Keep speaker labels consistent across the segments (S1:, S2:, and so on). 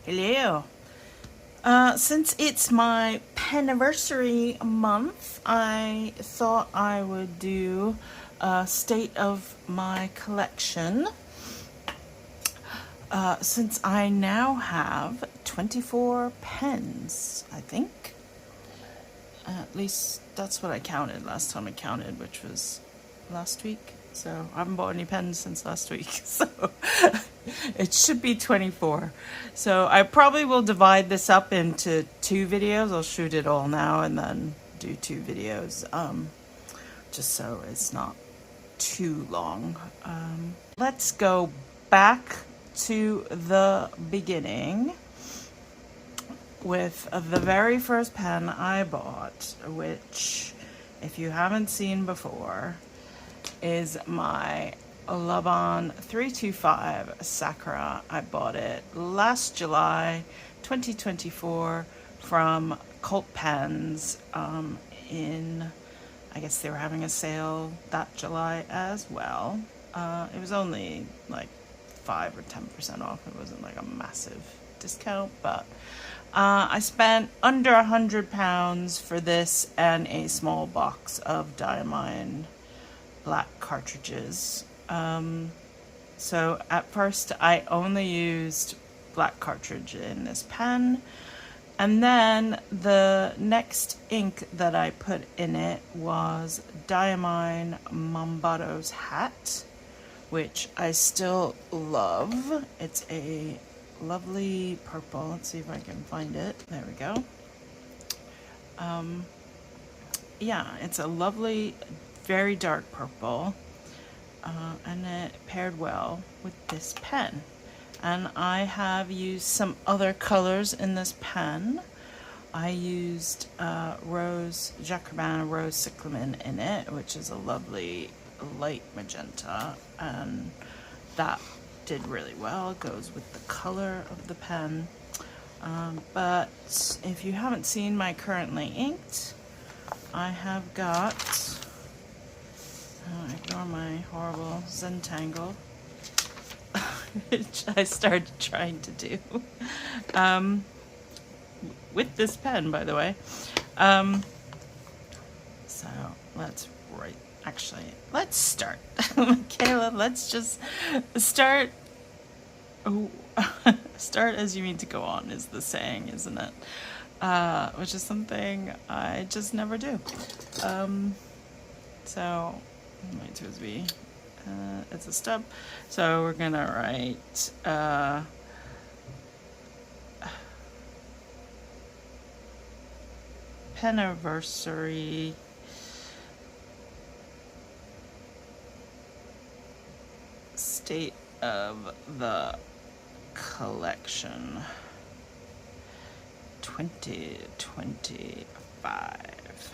S1: Hello. Since it's my penniversary month, I thought I would do a state of my collection. Since I now have 24 pens, I think. At least that's what I counted last time I counted, which was last week. So I haven't bought any pens since last week. So it should be 24. So I probably will divide this up into 2 videos. I'll shoot it all now and then do 2 videos, just so it's not too long. Let's go back to the beginning with the very first pen I bought, which, if you haven't seen before, is my Laban 325 Sakura. I bought it last July 2024 from Cult Pens I guess they were having a sale that July as well. It was only like 5 or 10% off. It wasn't like a massive discount, but I spent under £100 for this and a small box of Diamine black cartridges. So at first I only used black cartridge in this pen, and then the next ink that I put in it was Diamine Mombado's Hat, which I still love. It's a lovely purple. Let's see if I can find it. There we go. Yeah, it's a lovely, very dark purple, and it paired well with this pen. And I have used some other colors in this pen. I used Jacques Urbain Rose Cyclamen in it, which is a lovely light magenta, and that did really well. It goes with the color of the pen. But if you haven't seen my currently inked, I have got, ignore my horrible Zentangle, which I started trying to do with this pen, by the way. So let's write. Actually, let's start. Michaela, let's just start. Oh, start as you mean to go on is the saying, isn't it? Which is something I just never do. So, my 2B, it's a stub. So we're gonna write penniversary state of the collection 2025.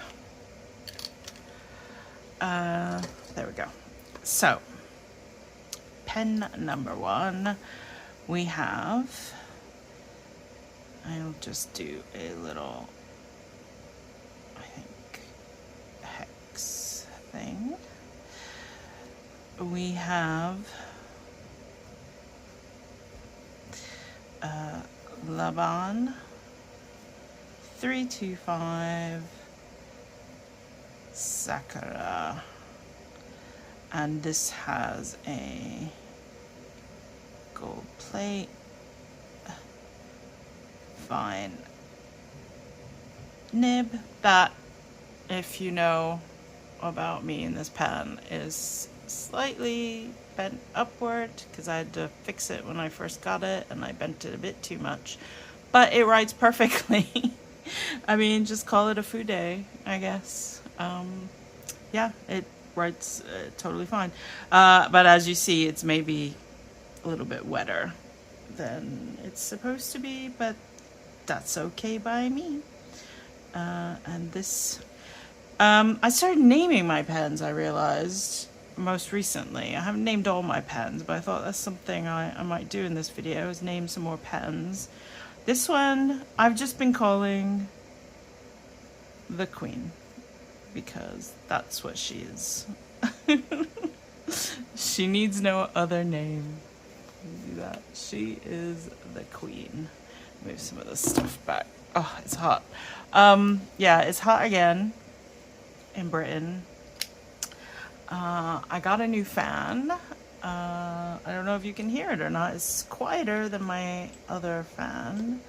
S1: There we go. So, pen number 1, we have, I'll just do a little, I think, hex thing. We have Laban 325 Sakura, and this has a gold plate, fine nib that, if you know about me in this pen, is slightly bent upward because I had to fix it when I first got it and I bent it a bit too much, but it writes perfectly. I mean, just call it a fude, I guess. Yeah, it writes totally fine, but as you see, it's maybe a little bit wetter than it's supposed to be, but that's okay by me. And this, I started naming my pens, I realized, most recently. I haven't named all my pens, but I thought that's something I might do in this video, is name some more pens. This one I've just been calling the Queen, because that's what she is. She needs no other name. Do that. She is the Queen. Move some of this stuff back. Oh, it's hot. Yeah, it's hot again in Britain. I got a new fan. I don't know if you can hear it or not. It's quieter than my other fan.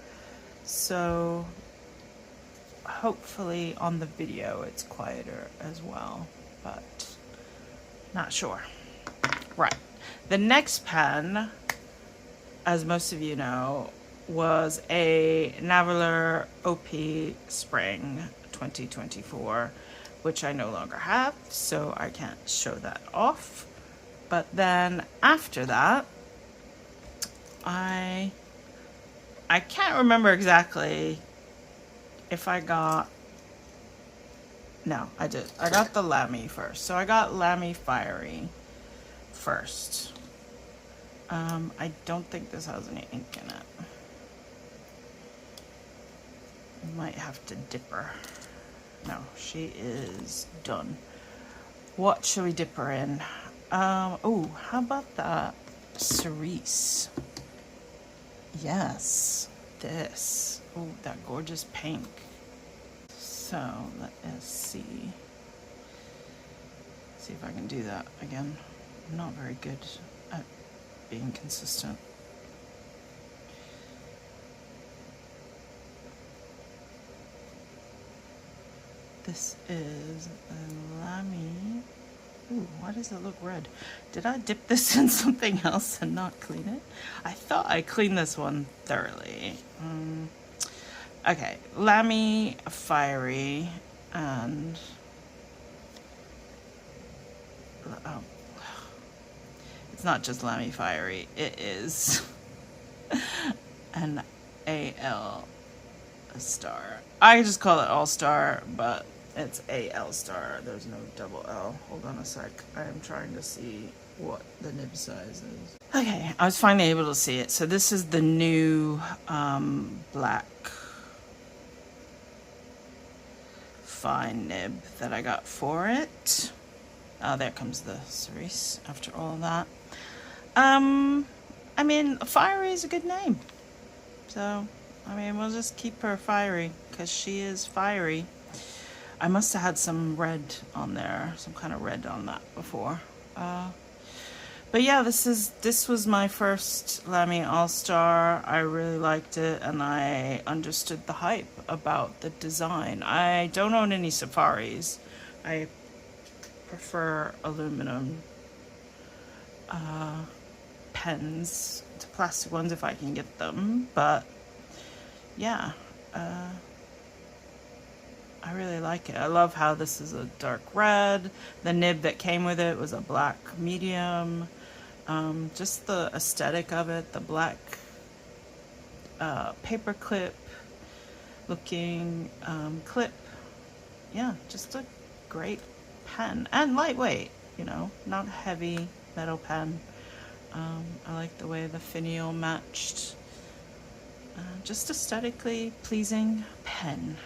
S1: So hopefully on the video it's quieter as well, but not sure. Right. The next pen, as most of you know, was a Navaler OP Spring 2024, which I no longer have, so I can't show that off. But then after that, I can't remember exactly if I got, no, I did. I got the Lamy first. So I got Lamy Fiery first. I don't think this has any ink in it. I might have to dip her. No, she is done. What should we dip her in? Oh, how about that cerise? Yes, this. Oh, that gorgeous pink. So let us see. See if I can do that again. I'm not very good at being consistent. This is a Lamy. Ooh, why does it look red? Did I dip this in something else and not clean it? I thought I cleaned this one thoroughly. Okay, Lamy Fiery and oh, it's not just Lamy Fiery. It is an AL star. I just call it All Star, but it's AL star. There's no double L. Hold on a sec. I am trying to see what the nib size is. Okay, I was finally able to see it. So this is the new black fine nib that I got for it. There comes the cerise after all of that. I mean, Fiery is a good name. So, I mean, we'll just keep her Fiery because she is fiery. I must have had some red on there, some kind of red on that before. But yeah, this was my first Lamy All-Star. I really liked it, and I understood the hype about the design. I don't own any Safaris. I prefer aluminum pens to plastic ones if I can get them. But yeah, I really like it. I love how this is a dark red. The nib that came with it was a black medium. Just the aesthetic of it, the black paper clip looking clip. Yeah, just a great pen. And lightweight, you know, not heavy metal pen. I like the way the finial matched. Just aesthetically pleasing pen.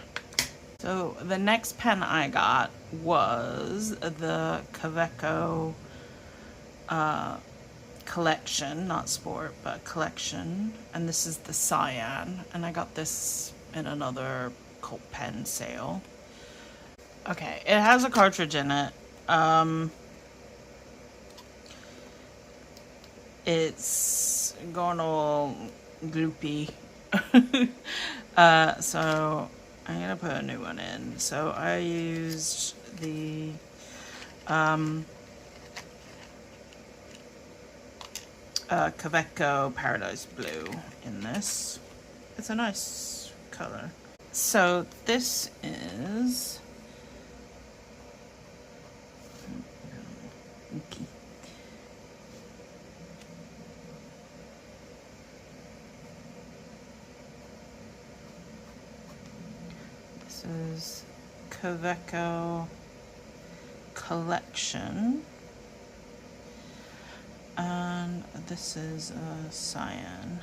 S1: So the next pen I got was the Kaweco collection, not sport, but collection. And this is the cyan. And I got this in another Colt pen sale. Okay, it has a cartridge in it. It's going all gloopy. So I'm gonna put a new one in. So I used the Kaweco Paradise Blue in this. It's a nice color. So this is okay. This is Kaweco collection, and this is a cyan,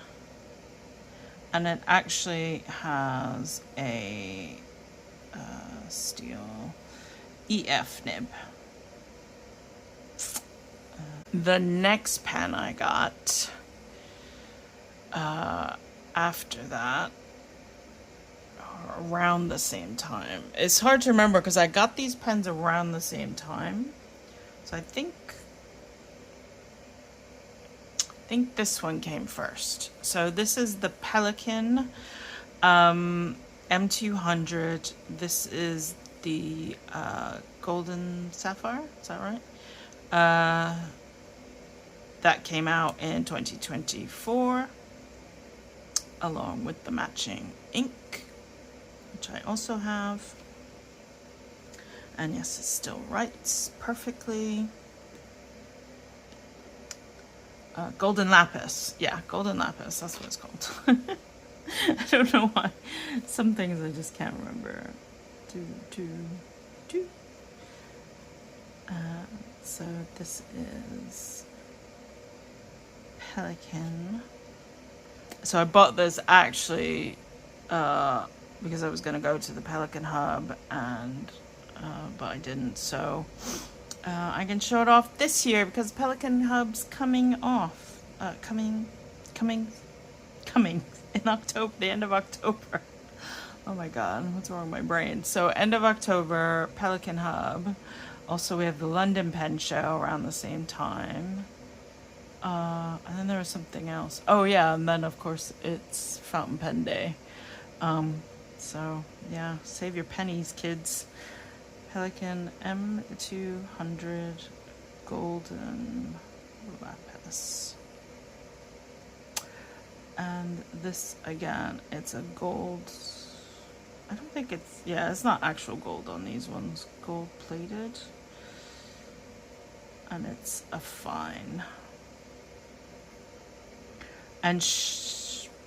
S1: and it actually has a steel EF nib. The next pen I got after that, around the same time. It's hard to remember because I got these pens around the same time. So I think this one came first. So this is the Pelikan M200. This is the Golden Sapphire. Is that right? That came out in 2024, along with the matching ink, which I also have. And yes, it still writes perfectly. Golden Lapis. Yeah, Golden Lapis. That's what it's called. I don't know why. Some things I just can't remember. So this is Pelikan. So I bought this actually because I was going to go to the Pelikan Hub, and but I didn't. So I can show it off this year because Pelikan Hub's coming off. Coming in October, the end of October. Oh my god, what's wrong with my brain? So end of October, Pelikan Hub. Also, we have the London Pen Show around the same time. And then there was something else. Oh yeah, and then of course it's Fountain Pen Day. So yeah, save your pennies, kids. Pelikan M200 Golden Lapis. And this again, it's a gold. I don't think it's, yeah, it's not actual gold on these ones. Gold plated. And it's a fine. And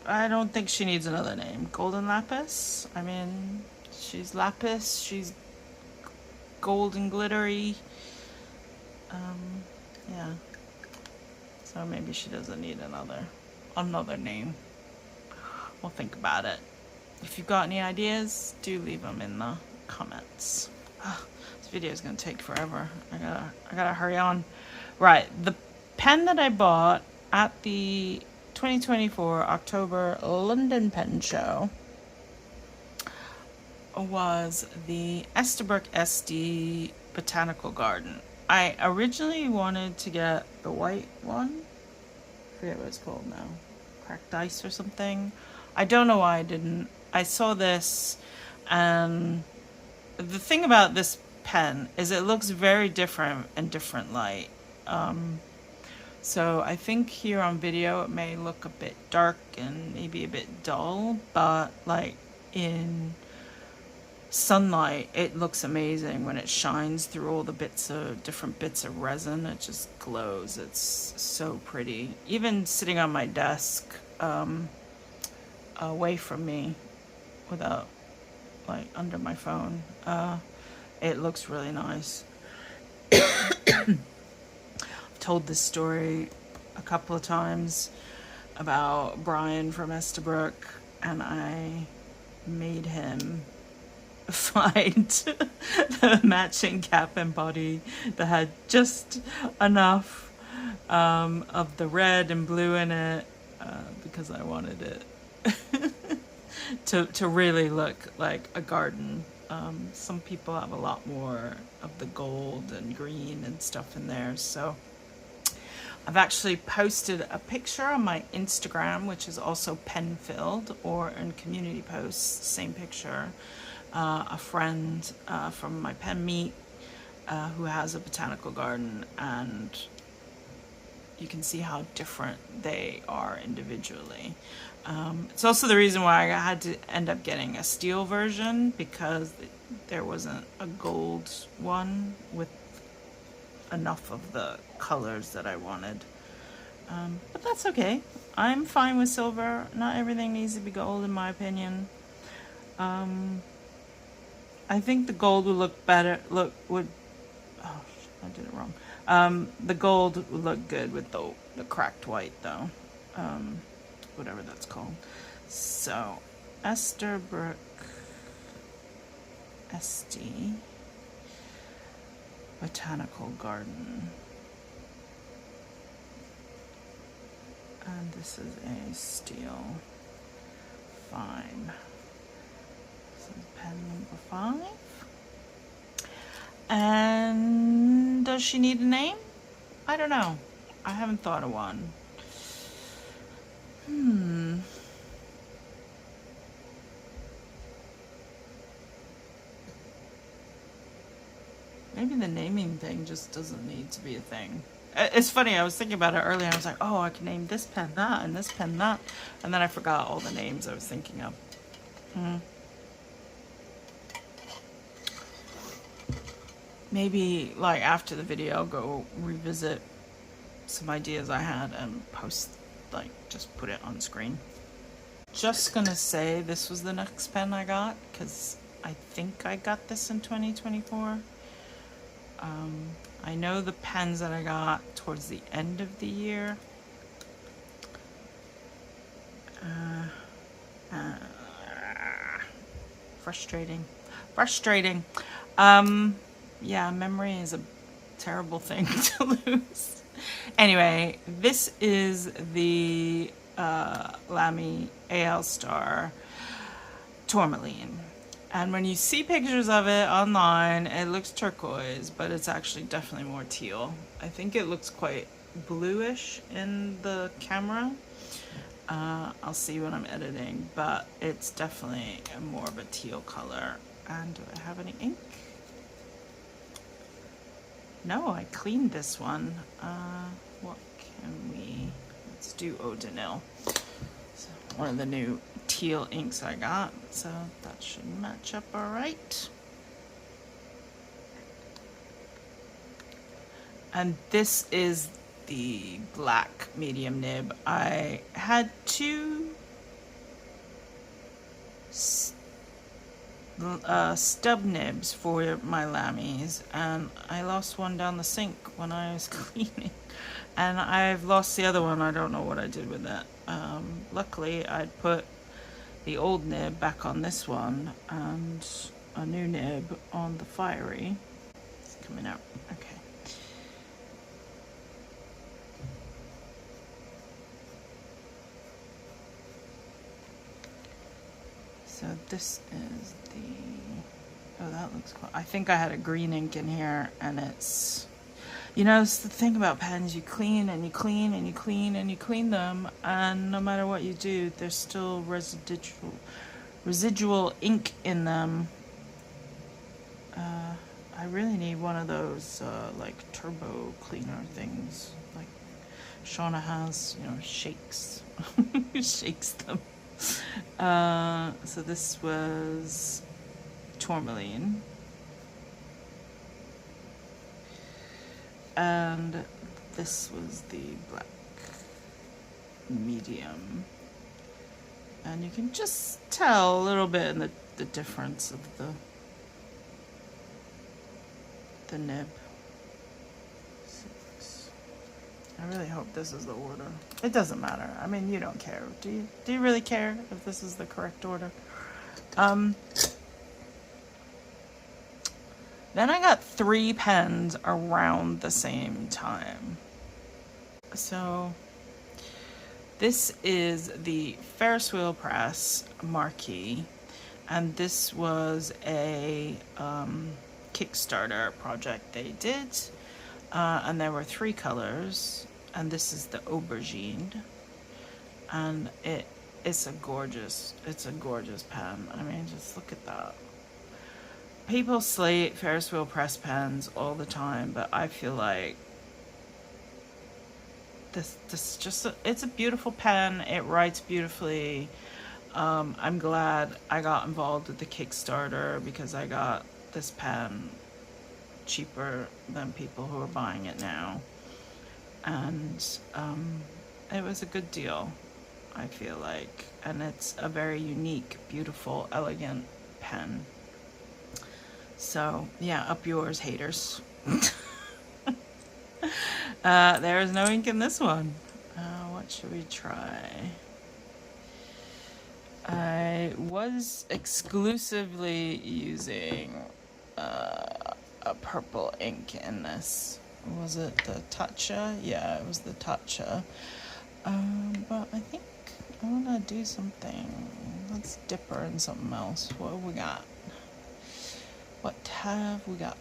S1: I don't think she needs another name. Golden Lapis? I mean, she's lapis, she's gold and glittery. Yeah. So maybe she doesn't need another name. We'll think about it. If you've got any ideas, do leave them in the comments. This video is gonna take forever. I gotta hurry on. Right, the pen that I bought at the 2024 October London Pen Show was the Estabrook SD Botanical Garden. I originally wanted to get the white one. I forget what it's called now. Cracked Ice or something. I don't know why I didn't. I saw this, and the thing about this pen is it looks very different in different light. So I think here on video it may look a bit dark and maybe a bit dull, but like in sunlight it looks amazing when it shines through all the different bits of resin. It just glows. It's so pretty. Even sitting on my desk away from me, without like under my phone, it looks really nice. I've told this story a couple of times about Brian from Estabrook, and I made him find the matching cap and body that had just enough of the red and blue in it, because I wanted it to really look like a garden. Some people have a lot more of the gold and green and stuff in there, so I've actually posted a picture on my Instagram, which is also pen filled, or in community posts, same picture. A friend from my pen meet who has a botanical garden, and you can see how different they are individually. It's also the reason why I had to end up getting a steel version, because there wasn't a gold one with enough of the colors that I wanted. But that's okay. I'm fine with silver. Not everything needs to be gold, in my opinion. I think the gold would look better. Oh, I did it wrong. The gold would look good with the cracked white, though. Whatever that's called. So, Estabrook SD Botanical Garden. And this is a steel. fine. This is pen number 5. And does she need a name? I don't know. I haven't thought of one. Maybe the naming thing just doesn't need to be a thing. It's funny, I was thinking about it earlier. I was like, oh, I can name this pen that and this pen that. And then I forgot all the names I was thinking of. Maybe like after the video, I'll go revisit some ideas I had and post, like just put it on screen. Just gonna say this was the next pen I got because I think I got this in 2024. I know the pens that I got towards the end of the year. Frustrating. Yeah, memory is a terrible thing to lose. Anyway, this is the Lamy AL Star Tourmaline. And when you see pictures of it online, it looks turquoise, but it's actually definitely more teal. I think it looks quite bluish in the camera. I'll see when I'm editing, but it's definitely more of a teal color. And do I have any ink? No, I cleaned this one. What can we, let's do Eau de Nil. So one of the new teal inks I got, so that should match up all right. And this is the black medium nib. I had 2 stub nibs for my Lamys, and I lost one down the sink when I was cleaning, and I've lost the other one. I don't know what I did with it. Luckily I'd put the old nib back on this one and a new nib on the Fiery. It's coming out. Okay. So this is the, oh, that looks cool. I think I had a green ink in here, and it's, you know, it's the thing about pens, you clean and you clean and you clean and you clean them, and no matter what you do, there's still residual ink in them. I really need one of those like turbo cleaner things, like Shauna has, you know, shakes shakes them. So this was Tourmaline, and this was the black medium, and you can just tell a little bit in the difference of the nib. 6. I really hope this is the order. It doesn't matter. I mean, you don't care. Do you really care if this is the correct order? Then I got 3 pens around the same time. So this is the Ferris wheel press Marquee, and this was a Kickstarter project they did, and there were 3 colors, and this is the aubergine, and it's a gorgeous pen. I mean, just look at that. People slate Ferris wheel press pens all the time, but I feel like this just it's a beautiful pen. It writes beautifully. I'm glad I got involved with the Kickstarter because I got this pen cheaper than people who are buying it now, and it was a good deal, I feel like, and it's a very unique, beautiful, elegant pen. So yeah, up yours, haters. There is no ink in this one. What should we try? I was exclusively using a purple ink in this. Was it the Tatcha? Yeah, it was the Tatcha. But I think I want to do something. let's dip her in something else. What have we got? What have we got?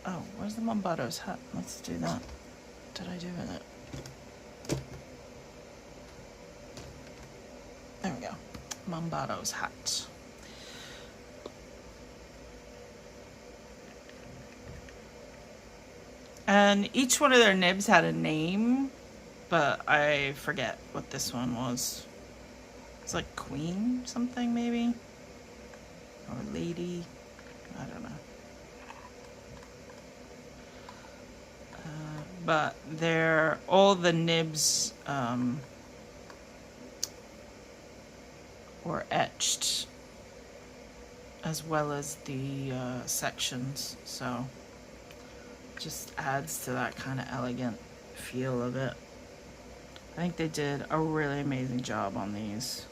S1: Oh, where's the Mombado's hat? Let's do that. What did I do with it? There we go. Mombado's hat. And each one of their nibs had a name, but I forget what this one was. It's like Queen something maybe? Or Lady? I don't know. But they're all the nibs were etched, as well as the sections, so just adds to that kind of elegant feel of it. I think they did a really amazing job on these.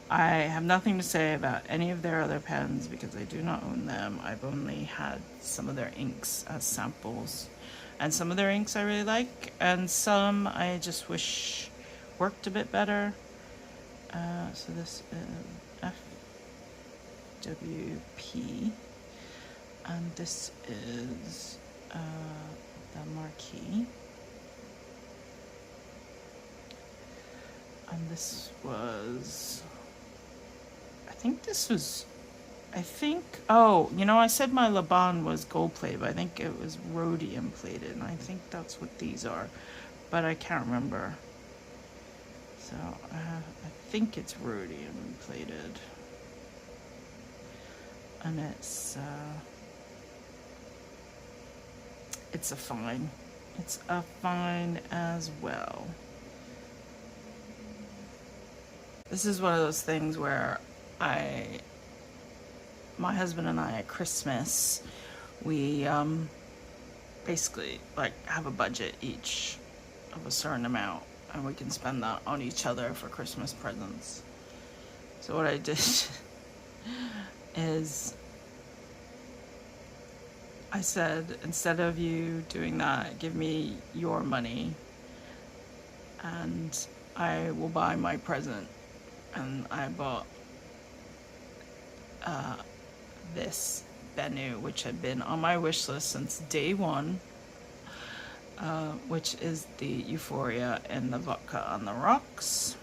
S1: I have nothing to say about any of their other pens because I do not own them. I've only had some of their inks as samples. And some of their inks I really like, and some I just wish worked a bit better. So this is FWP, and this is the Marquis. And this was, oh, you know, I said my Laban was gold plated, but I think it was rhodium plated, and I think that's what these are, but I can't remember. So I think it's rhodium plated, and it's a fine. It's a fine as well. This is one of those things where my husband and I at Christmas, we basically like have a budget each of a certain amount, and we can spend that on each other for Christmas presents. So what I did is I said, instead of you doing that, give me your money and I will buy my present. And I bought this Bennu, which had been on my wish list since day one, which is the Euphoria and the Vodka on the Rocks.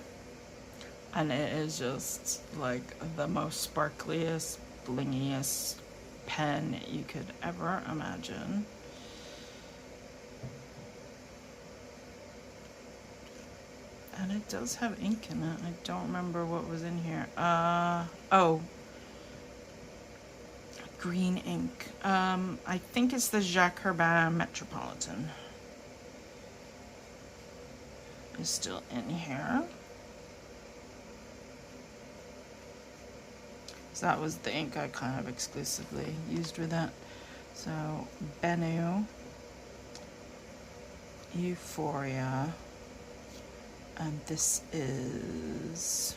S1: And it is just like the most sparkliest, blingiest pen you could ever imagine. And it does have ink in it. I don't remember what was in here. Oh, green ink. I think it's the Jacques Herbin Metropolitan. It's still in here. So that was the ink I kind of exclusively used with it. So Bennu, Euphoria. And this is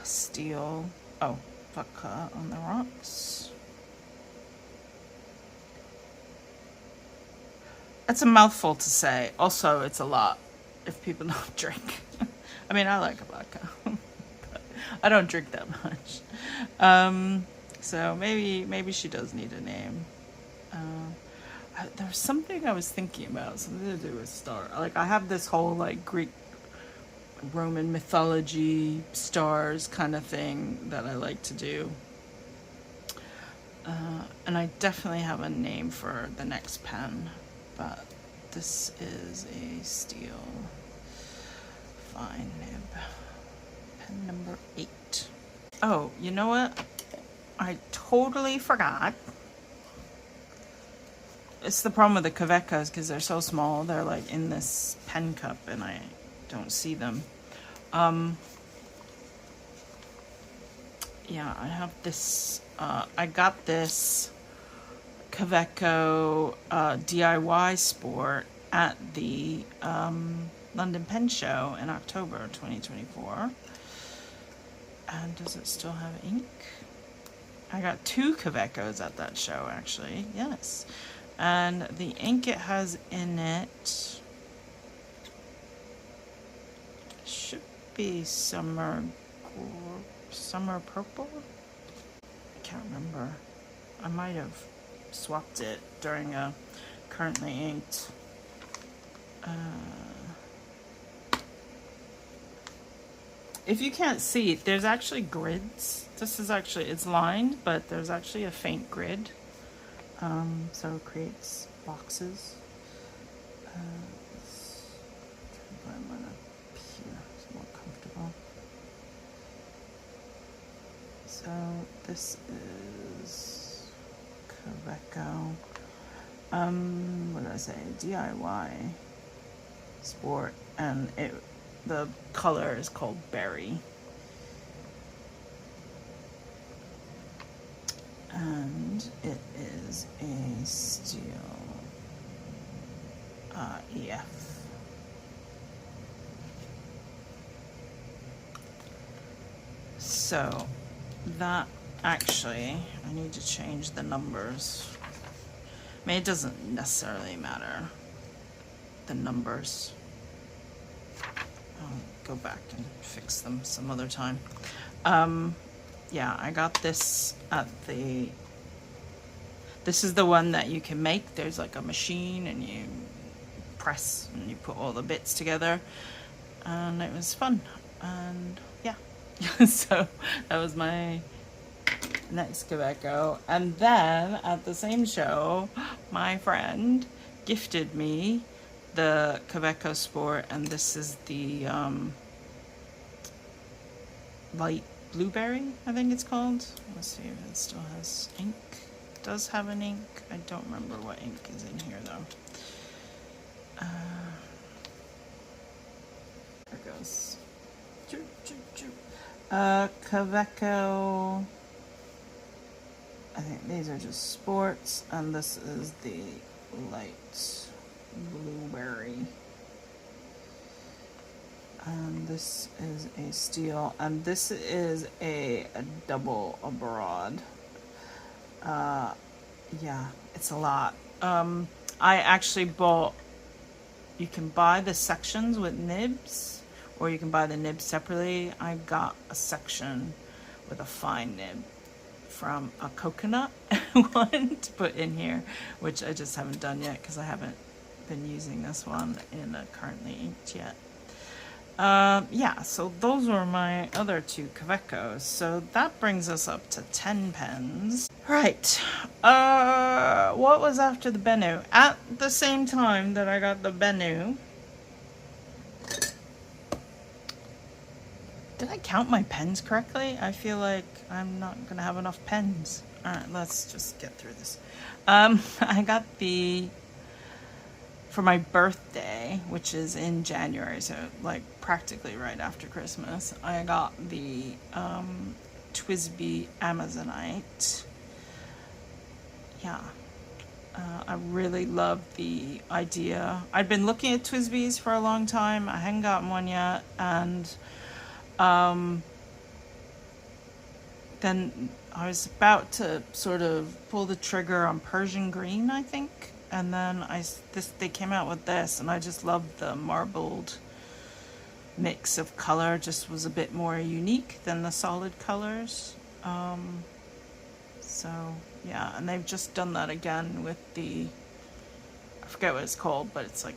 S1: Steel. Oh, Vodka on the Rocks. It's a mouthful to say. Also, it's a lot if people don't drink. I mean, I like a vodka, but I don't drink that much. So maybe she does need a name. There was something I was thinking about, something to do with star. Like, I have this whole like Greek, Roman mythology stars kind of thing that I like to do. And I definitely have a name for the next pen, but this is a steel fine nib. Pen number 8. Oh, you know what? I totally forgot. It's the problem with the Kavecas because they're so small. They're like in this pen cup and I don't see them. Yeah, I have this. I got this Kaveco DIY Sport at the London Pen Show in October 2024. And does it still have ink? I got 2 Kavecos at that show, actually. Yes. And the ink it has in it should be summer purple. I can't remember. I might have swapped it during a currently inked. If you can't see, there's actually grids. This is actually, it's lined, but there's actually a faint grid. So it creates boxes. Let's try to line up here, it's more comfortable. So this is Kaweco. What did I say? DIY sport, and the color is called Berry. And it is a steel EF. So that actually, I need to change the numbers. I mean, it doesn't necessarily matter, the numbers. I'll go back and fix them some other time. Yeah, I got this at this is the one that you can make. There's like a machine and you press and you put all the bits together, and it was fun. And yeah, so that was my next Kaweco. And then at the same show, my friend gifted me the Kaweco Sport, and this is the light blueberry, I think it's called. Let's see if it still has ink. It does have an ink. I don't remember what ink is in here though. There it goes. Kaweco. I think these are just sports, and this is the light blueberry. And this is a steel, and this is a double abroad. Yeah, it's a lot. I actually bought, you can buy the sections with nibs, or you can buy the nibs separately. I got a section with a fine nib from a coconut one to put in here, which I just haven't done yet because I haven't been using this one in a currently inked yet. Yeah, so those were my other two Kawecos. So that brings us up to 10 pens. Right. What was after the Bennu? At the same time that I got the Bennu, did I count my pens correctly? I feel like I'm not gonna have enough pens. Alright, let's just get through this. I got for my birthday, which is in January, so like practically right after Christmas, I got the TWSBI Amazonite. Yeah, I really love the idea. I'd been looking at TWSBIs for a long time. I hadn't gotten one yet, and then I was about to sort of pull the trigger on Persian green, I think. And then they came out with this, and I just loved the marbled mix of color. Just was a bit more unique than the solid colors. So yeah, and they've just done that again with I forget what it's called, but it's like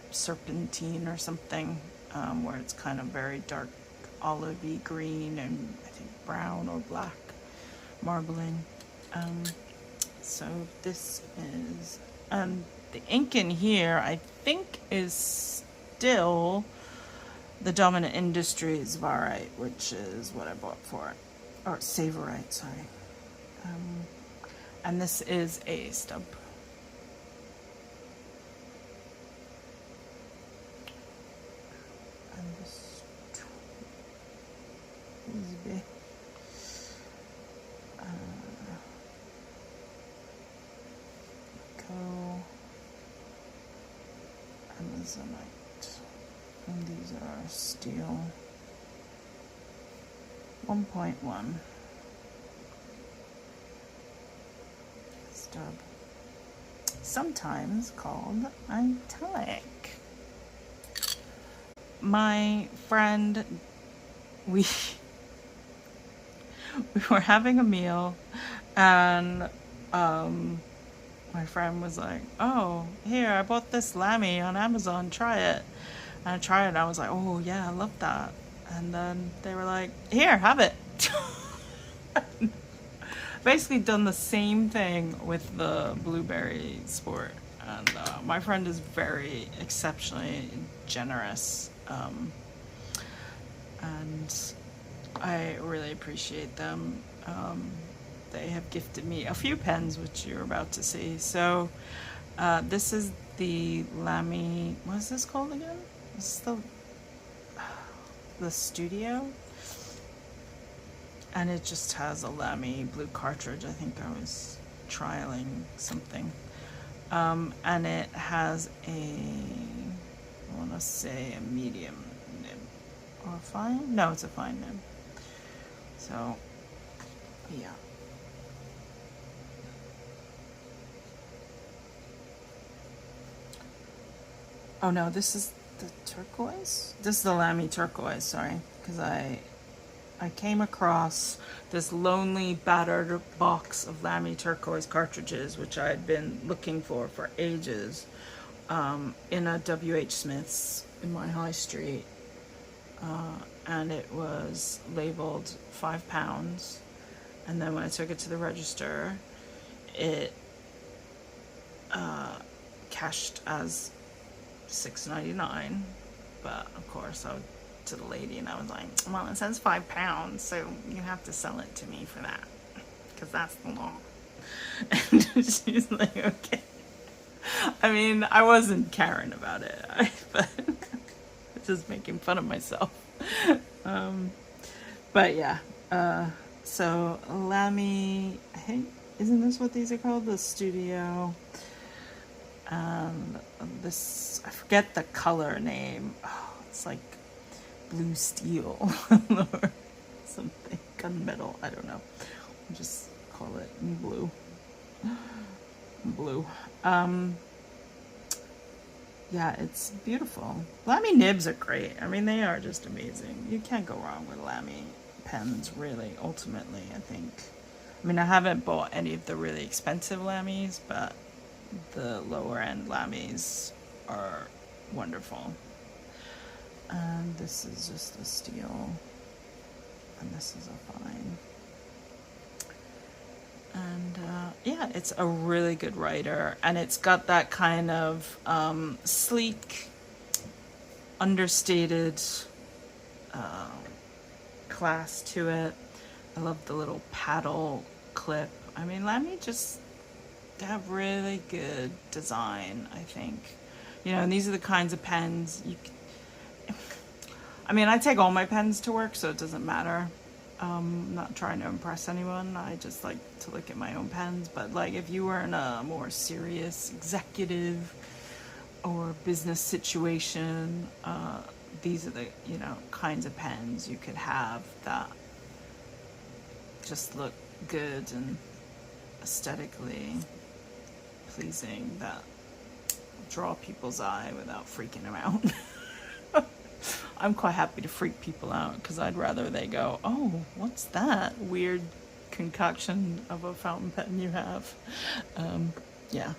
S1: serpentine or something, where it's kind of very dark olivey green and I think brown or black marbling. So this is, the ink in here I think is still the Dominant Industries Varite, which is what I bought for it, or Savorite, sorry. And this is a stub. And this is big. Amazonite, and these are steel 1.1 stub, sometimes called italic. My friend we we were having a meal, and my friend was like, "Oh, here, I bought this lammy on Amazon. Try it." And I tried it, and I was like, "Oh yeah, I love that." And then they were like, "Here, have it." Basically done the same thing with the blueberry sport, and my friend is very exceptionally generous, and I really appreciate them. They have gifted me a few pens, which you're about to see. So this is the Lamy. What is this called again? This is the Studio, and it just has a Lamy blue cartridge. I think I was trialing something, and it has I want to say a medium nib or a fine. No, it's a fine nib. So yeah. Oh no, this is the turquoise? This is the Lamy turquoise, sorry. Because I came across this lonely, battered box of Lamy turquoise cartridges, which I had been looking for ages, in a W.H. Smith's in my high street. And it was labeled £5. And then when I took it to the register, it cashed as $6.99, but of course I went to the lady and I was like, "Well, it says £5, so you have to sell it to me for that, because that's the law." And she's like, "Okay." I mean, I wasn't caring about it, but just making fun of myself. But yeah, so Lamy, I think, isn't this what these are called? The Studio. This, I forget the color name. Oh, it's like blue steel or something, gunmetal. I don't know. I'll just call it blue. Blue. Yeah, it's beautiful. Lamy nibs are great. I mean, they are just amazing. You can't go wrong with Lamy pens, really, ultimately, I think. I mean, I haven't bought any of the really expensive Lamys, but the lower end Lamys are wonderful. And this is just a steel, and this is a fine. And yeah, it's a really good writer, and it's got that kind of sleek, understated class to it. I love the little paddle clip. I mean, Lamy just have really good design, I think. You know, and these are the kinds of pens I mean, I take all my pens to work, so it doesn't matter. I'm not trying to impress anyone. I just like to look at my own pens. But like, if you were in a more serious executive or business situation, these are the, you know, kinds of pens you could have that just look good and aesthetically pleasing, that draw people's eye without freaking them out. I'm quite happy to freak people out, because I'd rather they go, "Oh, what's that weird concoction of a fountain pen you have?" Yeah.